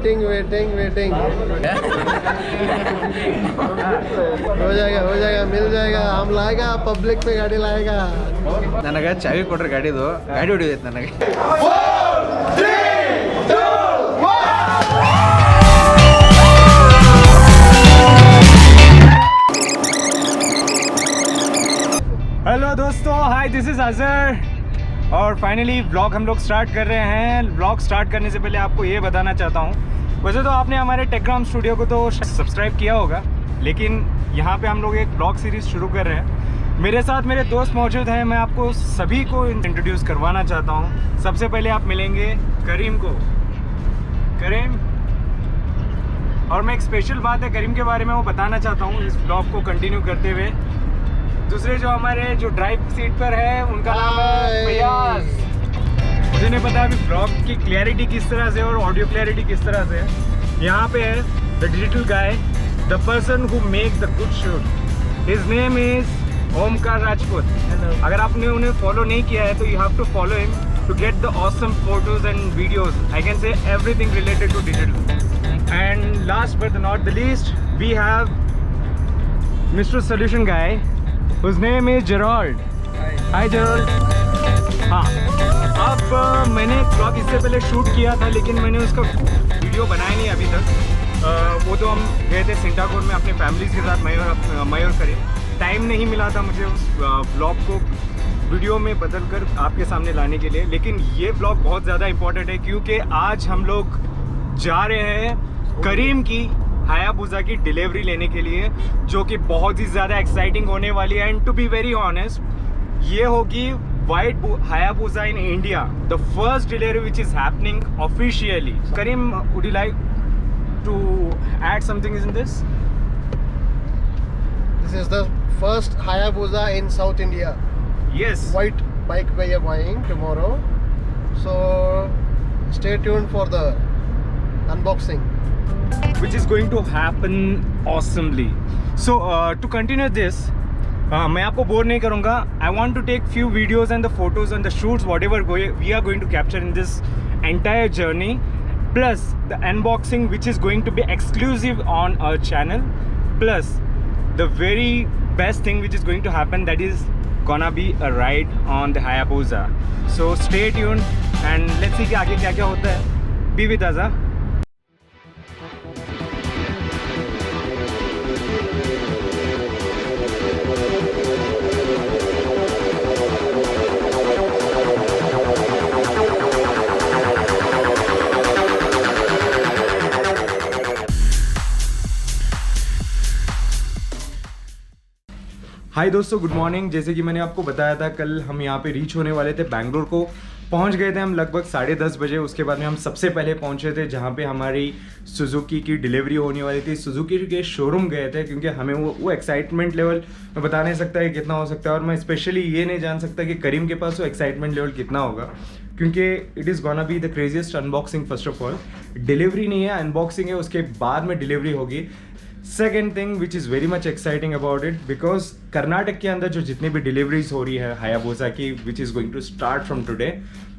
Waiting हो जाएगा मिल जाएगा हम लाएगा पब्लिक पे गाड़ी लाएगा ನನಗೆ ಚಾವಿ ಕೊಟ್ರೆ ಗಾಡಿದು ಗಾಡಿ ಹೊಡಿದೈತೆ ನನಗೆ हेलो दोस्तों, हाय दिस इज़ अजहर और फाइनली व्लॉग हम लोग स्टार्ट कर रहे हैं। व्लॉग स्टार्ट करने से पहले आपको ये बताना चाहता हूँ, वैसे तो आपने हमारे टेकग्राम स्टूडियो को तो सब्सक्राइब किया होगा, लेकिन यहाँ पे हम लोग एक व्लॉग सीरीज़ शुरू कर रहे हैं। मेरे साथ मेरे दोस्त मौजूद हैं, मैं आपको सभी को इंट्रोड्यूस करवाना चाहता हूँ। सबसे पहले आप मिलेंगे करीम को। करीम, और मैं एक स्पेशल बात है करीम के बारे में वो बताना चाहता हूँ इस व्लॉग को कंटिन्यू करते हुए। दूसरे जो हमारे जो ड्राइव सीट पर है उनका नाम है फयाज। मुझे नहीं पता अभी व्लॉग की क्लैरिटी किस तरह से और ऑडियो क्लैरिटी किस तरह से है। यहाँ पे है the digital guy, the person who make the good shoot. His name is Omkar Rajput. अगर आपने उन्हें फॉलो नहीं किया है तो you have to follow him to get the awesome photos and videos. I can say everything related to digital. And last but not the least we have mister solution guy whose name is Gerald. Hi Gerald. हाँ, अब मैंने blog इससे पहले shoot किया था लेकिन मैंने उसका वीडियो बनाया नहीं अभी तक। वो तो हम गए थे सिंटाकोर में अपने फैमिलीज़ के साथ मयूर करे। टाइम नहीं मिला था मुझे उस ब्लॉग को वीडियो में बदल कर आपके सामने लाने के लिए, लेकिन ये ब्लॉग बहुत ज़्यादा इम्पोर्टेंट है क्योंकि आज हम लोग जा रहे हैं करीम की हायाबुसा की डिलीवरी लेने के लिए, जो कि बहुत ही ज़्यादा एक्साइटिंग होने वाली है। And to be very honest, ये होगी white Hayabusa in India, the first delivery which is happening officially. Kareem, would you like to add something in this? This is the first Hayabusa in South India. Yes. White bike we are buying tomorrow. So stay tuned for the unboxing. Which is going to happen awesomely. So to continue this, मैं आपको bore नहीं करूँगा. I want to take few videos and the photos and the shoots whatever we are going to capture in this entire journey, plus the unboxing which is going to be exclusive on our channel, plus the very best thing which is going to happen, that is gonna be a ride on the Hayabusa. So stay tuned and let's see कि आगे क्या क्या होता है. Be with us. हाय दोस्तों, good morning. जैसे कि मैंने आपको बताया था, कल हम यहाँ पे रीच होने वाले थे, बैंगलोर को पहुँच गए थे हम लगभग 10:30 बजे। उसके बाद में हम सबसे पहले पहुँचे थे जहाँ पे हमारी सुजुकी की डिलीवरी होने वाली थी। सुजुकी के शोरूम गए थे क्योंकि हमें वो एक्साइटमेंट लेवल मैं बता नहीं सकता कि कितना हो सकता है, और मैं स्पेशली ये नहीं जान सकता कि करीम के पास वो एक्साइटमेंट लेवल कितना होगा, क्योंकि it is gonna be the craziest unboxing. First of all delivery नहीं है, अनबॉक्सिंग है, उसके बाद में डिलीवरी होगी। Second thing which is very much exciting about it, because Karnataka के अंदर जो जितनी भी डिलीवरीज हो रही है हायाबुसा की, which is going to start from today,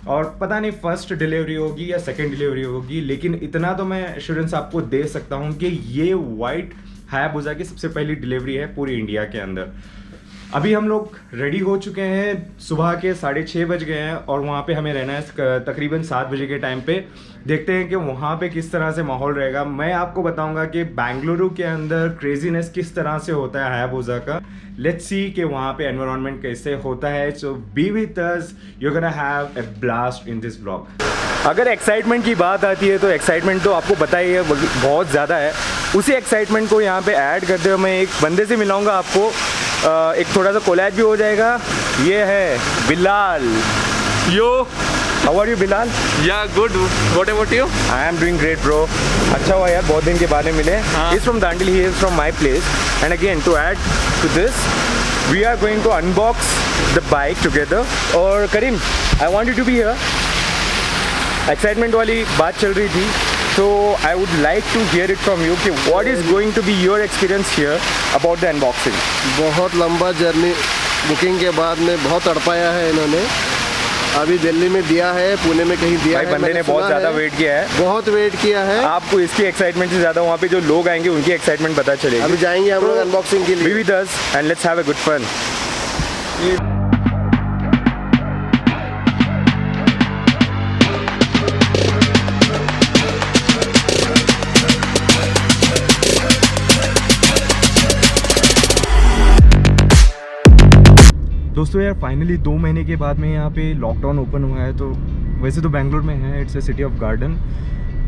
और पता नहीं फर्स्ट डिलीवरी होगी या सेकेंड डिलीवरी होगी, लेकिन इतना तो मैं एश्योरेंस आपको दे सकता हूँ कि ये वाइट हायाबुसा की सबसे पहली डिलीवरी है पूरी इंडिया के अंदर। अभी हम लोग रेडी हो चुके हैं, सुबह के 6:30 बज गए हैं और वहाँ पे हमें रहना है तकरीबन 7 बजे के टाइम पे। देखते हैं कि वहाँ पे किस तरह से माहौल रहेगा। मैं आपको बताऊंगा कि बेंगलुरु के अंदर क्रेजीनेस किस तरह से होता है हायाबुसा का। लेट्स सी कि वहाँ पे एनवायरनमेंट कैसे होता है। So be with us, you are gonna have a blast in this blog. अगर एक्साइटमेंट की बात आती है तो एक्साइटमेंट तो आपको पता ही है बहुत ज़्यादा है। उसी एक्साइटमेंट को यहाँ पे ऐड करते हुए मैं एक बंदे से मिलाऊंगा आपको, एक थोड़ा सा कोलैब भी हो जाएगा। ये है Bilal. Yo, how are you Bilal? yeah, good. What about you? I am doing great bro. अच्छा हुआ यार, बहुत दिन के बाद में मिले। हाँ। इज फ्रॉम दांडिल, he is from my place. And again to add to this, we are going to unbox the bike together. और Karim, I want you to be here. Excitement वाली बात चल रही थी, so I would like to hear it from you कि what is going to be your experience here about the unboxing? बहुत लंबा journey booking के बाद में बहुत तड़पाया है इन्होंने, अभी दिल्ली में दिया है, पुणे में कहीं दिया भाई है। बंदे मैंने ने बहुत सुना ज़्यादा है, वेट किया है। बहुत वेट किया है। आपको इसकी एक्साइटमेंट से ज़्यादा वहाँ पे जो लोग आएंगे उनकी एक्साइटमेंट पता चलेगी। अभी जाएंगे हम लोग अनबॉक्सिंग के लिए। Be with us and let's have a good fun. दोस्तों यार फाइनली 2 महीने के बाद में यहाँ पे लॉकडाउन ओपन हुआ है। तो वैसे तो बेंगलोर में है, it's a city of garden.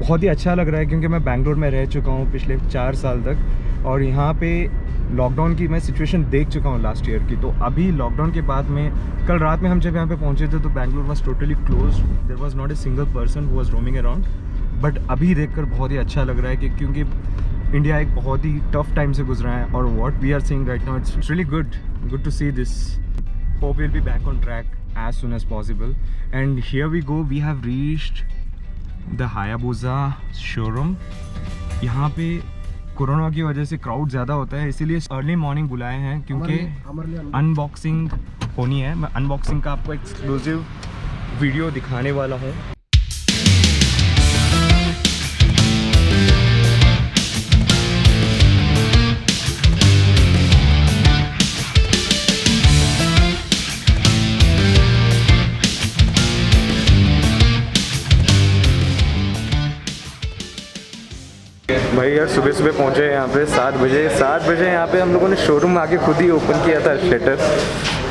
बहुत ही अच्छा लग रहा है क्योंकि मैं बेंगलोर में रह चुका हूँ पिछले 4 साल तक और यहाँ पे लॉकडाउन की मैं सिचुएशन देख चुका हूँ लास्ट ईयर की। तो अभी लॉकडाउन के बाद में कल रात में हम जब यहाँ पे पहुँचे थे तो Bangalore was totally close, there was not a single person who was roaming around. But अभी देखकर बहुत ही अच्छा लग रहा है कि क्योंकि इंडिया एक बहुत ही टफ टाइम से गुजरा है और what we are seeing right now it's really good to see this. Hope we'll be back on track as soon as possible. And here we go. We have reached the Hayabusa showroom. यहाँ पे corona की वजह से crowd ज़्यादा होता है, इसीलिए early morning बुलाए हैं क्योंकि अनबॉक्सिंग होनी है। मैं अनबॉक्सिंग का आपको एक्सक्लूसिव वीडियो दिखाने वाला हूँ। भाई यार सुबह सुबह पहुंचे हैं यहाँ पे 7 बजे यहाँ पे हम लोगों ने शोरूम आके खुद ही ओपन किया था शटर।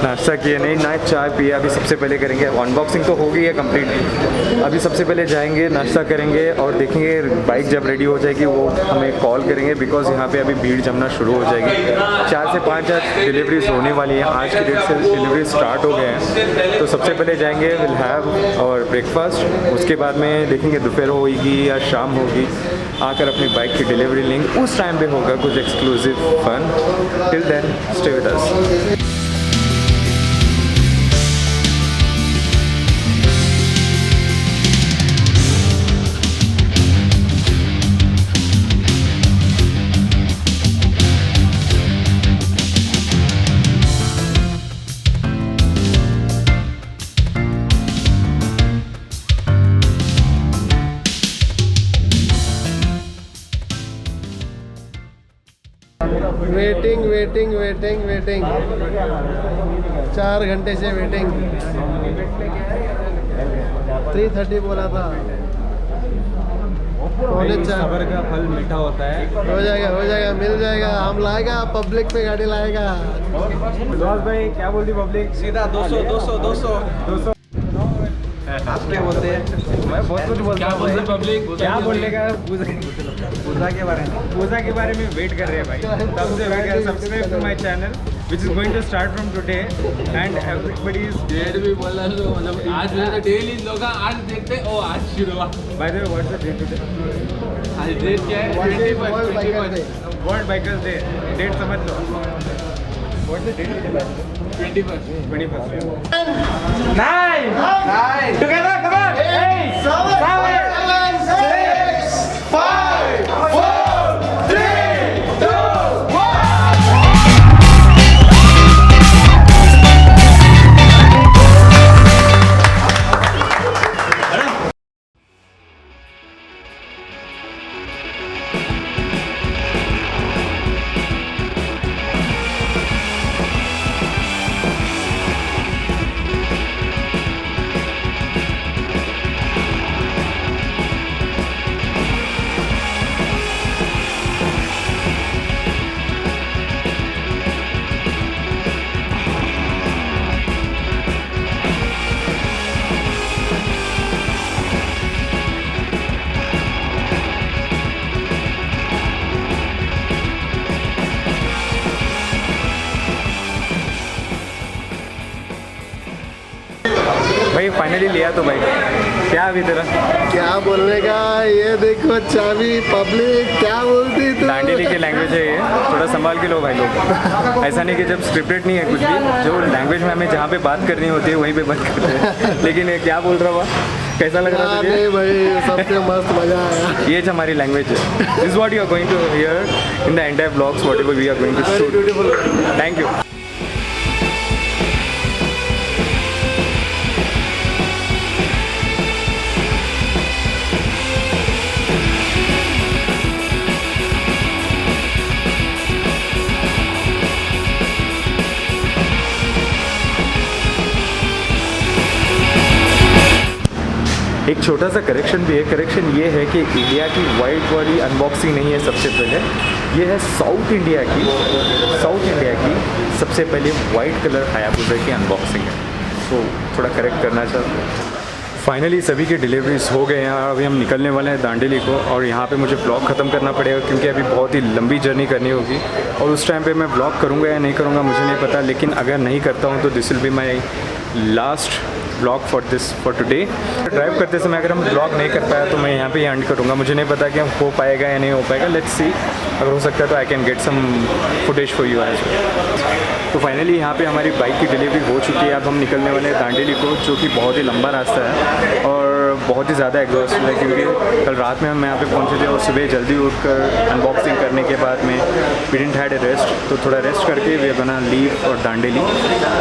नाश्ता किया नहीं ना चाय पिया। अभी सबसे पहले करेंगे अनबॉक्सिंग तो हो गई है कंप्लीट। अभी सबसे पहले जाएंगे नाश्ता करेंगे और देखेंगे बाइक जब रेडी हो जाएगी वो हमें कॉल करेंगे बिकॉज यहाँ पे अभी भीड़ जमना शुरू हो जाएगी। 4 से 5 आज डिलीवरीज होने वाली हैं। आज की डेट से डिलीवरी स्टार्ट हो गए हैं। तो सबसे पहले जाएंगे विल हैव और ब्रेकफास्ट, उसके बाद में देखेंगे दोपहर होगी या शाम होगी, आकर अपनी बाइक की डिलीवरी लेंगे। उस टाइम पे होगा कुछ exclusive fun. Till then stay with us. Waiting 4 घंटे से वेटिंग। 3:30 बोला था। सबर का फल मीठा होता है। हो जाएगा मिल जाएगा। हम लाएगा, पब्लिक पे गाड़ी लाएगा। भाई क्या बोलती पब्लिक? सीधा 200 आप क्या बोलते हैं? मैं बहुत कुछ बोलता हूँ। क्या पब्लिक क्या बोलने का? पूजा के बारे में वेट कर रहे हैं भाई। तब से वेट कर। Subscribe to my channel which is going to start from today and everybody is date भी बोला तो मतलब आज मेरे डेली लोग आज देखते ओ आज शुरू हुआ। by the way what's the date today? आज डेट क्या है? 21 World Bikers Day। डेट समझ लो। What's the date today? 21st 9 together come on 8 7 6 5 4 3 2 भाई फाइनली लिया तो भाई क्या अभी तेरा क्या बोलने का? ये देखो चाबी। पब्लिक क्या बोलती तू? दांडेली की लैंग्वेज है ये, थोड़ा संभाल के लो भाई लोग। ऐसा नहीं कि जब स्क्रिप्टेड नहीं है कुछ भी, जो लैंग्वेज में हमें जहाँ पे बात करनी होती है वहीं पे बात करते हैं। लेकिन ये क्या बोल रहा हुआ? कैसा लग रहा था? नहीं भाई सबसे मस्त मजा आया। ये हमारी लैंग्वेज है। This is what you are going to hear in the entire vlogs whatever we are going to shoot. Thank you. एक छोटा सा करेक्शन भी है। करेक्शन ये है कि इंडिया की वाइट वाली अनबॉक्सिंग नहीं है सबसे पहले, ये है साउथ इंडिया की सबसे पहले वाइट कलर हायाबुसा की अनबॉक्सिंग है। तो थोड़ा करेक्ट करना चाहता हूँ। फाइनली सभी की डिलीवरीज हो गए हैं। अभी हम निकलने वाले हैं दांडेली को, और यहाँ पे मुझे ब्लॉग ख़त्म करना पड़ेगा क्योंकि अभी बहुत ही लंबी जर्नी करनी होगी, और उस टाइम पे मैं ब्लॉग करूँगा या नहीं करूँगा मुझे नहीं पता, लेकिन अगर नहीं करता हूँ तो this will be my last blog for today. Drive करते समय अगर हम ब्लॉग नहीं कर पाया तो मैं यहाँ पे ही एंड करूँगा। मुझे नहीं पता कि हम हो पाएगा या नहीं हो पाएगा, लेट्स सी। अगर हो सकता है तो I can get some footage for you as well. तो फाइनली यहाँ पे हमारी बाइक की डिलीवरी हो चुकी है। अब हम निकलने वाले हैं दांडेली को, जो कि बहुत ही लंबा रास्ता है और बहुत ही ज़्यादा एग्जॉस्ट है, क्योंकि कल रात में हम यहाँ पे पहुँचे थे और सुबह जल्दी उठकर अनबॉक्सिंग करने के बाद में we didn't had a rest, तो थोड़ा रेस्ट करके वी आर गोना लीव और दांडेली।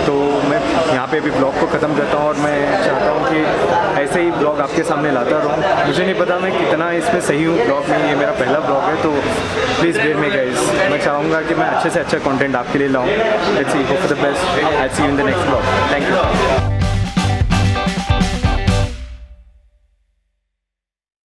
तो मैं यहाँ पे अभी ब्लॉग को ख़त्म करता हूँ और मैं चाहता हूँ कि ऐसे ही ब्लॉग आपके सामने लाता रहूँ। मुझे नहीं पता मैं कितना इसमें सही हूँ ब्लॉग में, ये मेरा पहला ब्लॉग है, तो प्लीज़ बेयर में गाइस। मैं चाहूँगा कि मैं अच्छे से अच्छा कंटेंट आपके लिए लाऊँ। Let's see, hope for the best. I see you in the next blog. Thank you.